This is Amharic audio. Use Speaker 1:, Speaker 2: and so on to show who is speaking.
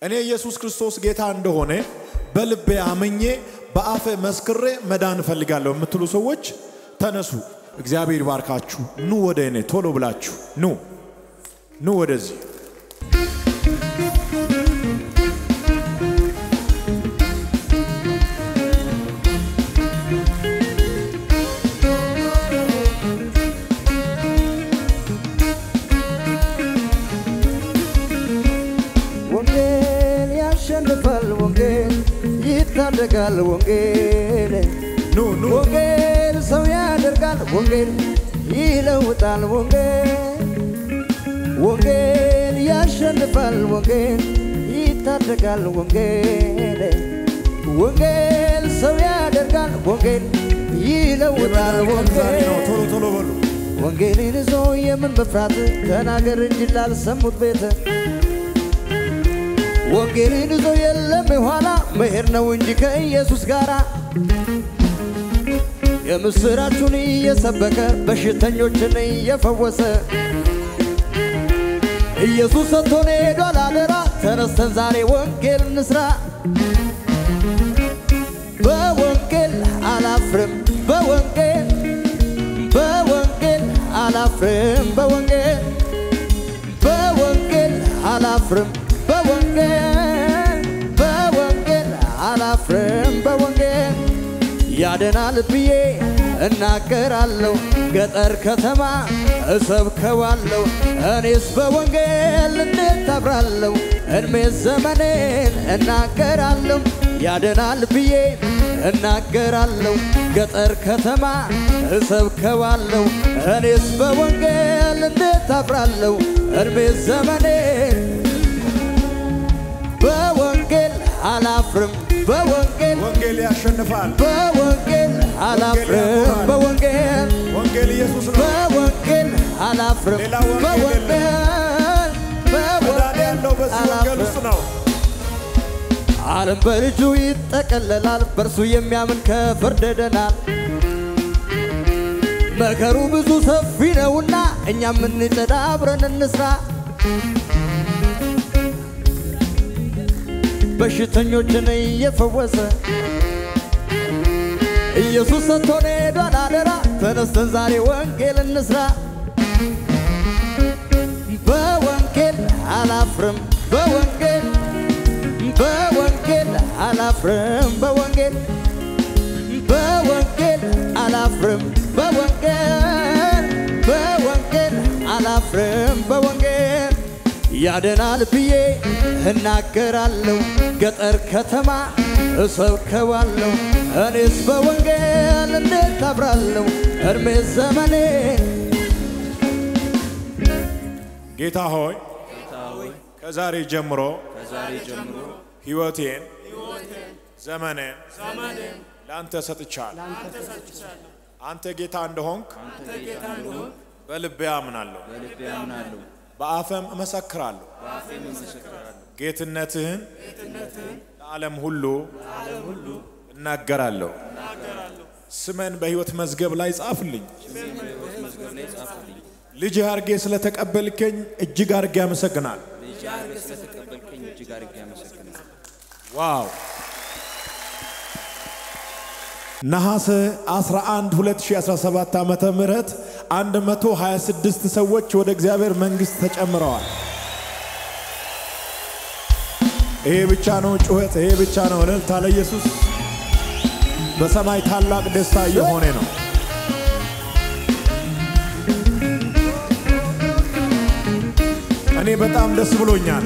Speaker 1: እኔ ኢየሱስ ክርስቶስ ጌታ እንደሆነ በልቤ አመኜ በአፌ መስክሬ መዳን ፈልጋለሁ የምትሉ ሰዎች ተነሱ። እግዚአብሔር ይባርካችሁ። ኑ ወደ እኔ ቶሎ ብላችሁ ኑ ወደዚህ
Speaker 2: ይታደጋል ወንጌል
Speaker 1: ኑ
Speaker 2: ወንጌል ሰው ያደርጋል ወንጌል ይለውጣል ወንጌል ያሸንፋል ወንጌል ይታደጋል ወንጌል ሰው ያደርጋል ወንጌል ይለውጣል
Speaker 1: ቶሎ በሉ
Speaker 2: ወንጌልን ይዞ የምን መፍራት ተናገር እንጂ ላልሰሙት ቤት ወንጌልን ይዞ የለም ኋላ መሄድ ነው እንጂ ከኢየሱስ ጋራ የምስራቹን እየሰበከ በሽተኞችን እየፈወሰ ኢየሱስ ሰጥቶን ሄዷል አደራ ተነስተን ዛሬ ወንጌል እንስራ በወንጌል አላፍርም በወንጌል አላፍርም በወንጌል አላፍርም በወንጌል አላፍርም በወንጌል ያደናል ብዬ እናገራለሁ ገጠር ከተማ እሰብከዋለሁ እኔስ በወንጌል እንዴት አብራለሁ እድሜ ዘመኔን እናገራለሁ ያደናል ብዬ እናገራለሁ ገጠር ከተማ እሰብከዋለሁ እኔስ በወንጌል እንዴት አብራለሁ እድሜ ዘመኔን በወንጌል አላፍርም
Speaker 1: ወንጌል ያሸንፋል
Speaker 2: በወንጌል አላፍርም በወንጌል
Speaker 1: ኢየሱስ ነው
Speaker 2: በወንጌል አላፍርም በወንጌል
Speaker 1: ያለው በዚህ ወንጌል ውስጥ ነው
Speaker 2: ዓለም በልጁ ይጠቀለላል በእርሱ የሚያምን ከፍርድ ድኗል መከሩ ብዙ ሰፊ ነውና እኛም እንጸዳ አብረን እንስራ በሽተኞችን እየፈወሰ ኢየሱስ ሰጥቶን ሄዷል አደራ ተነስተን ዛሬ ወንጌል እንስራ በወንጌል አላፍርም በወንጌል አላፍርም በወንጌል አላፍርም በወንጌል አላፍርም በወንጌል ያደናል ብዬ እናገራለሁ ገጠር ከተማ እሰብከዋለሁ እኔስ በወንጌል እንዴት አብራለሁ እድሜ ዘመኔ
Speaker 1: ጌታ ሆይ ከዛሬ ጀምሮ ሕይወቴን ዘመኔን ላንተ ሰጥቻለሁ አንተ ጌታ እንደሆንክ በልቤ አምናለሁ በአፈም እመሰክራለሁ ጌትነትህን ለዓለም ሁሉ እናገራለሁ ስሜን በሕይወት መዝገብ ላይ ጻፍልኝ ልጅ አርጌ ስለተቀበልከኝ እጅግ አርጌ አመሰግናለሁ ዋው ነሐሴ 11 2017 ዓመተ ምህረት 126 ሰዎች ወደ እግዚአብሔር መንግስት ተጨምረዋል ይሄ ብቻ ነው ጩኸት ይሄ ብቻ ነው እልልታ ለኢየሱስ በሰማይ ታላቅ ደስታ የሆነ ነው እኔ በጣም ደስ ብሎኛል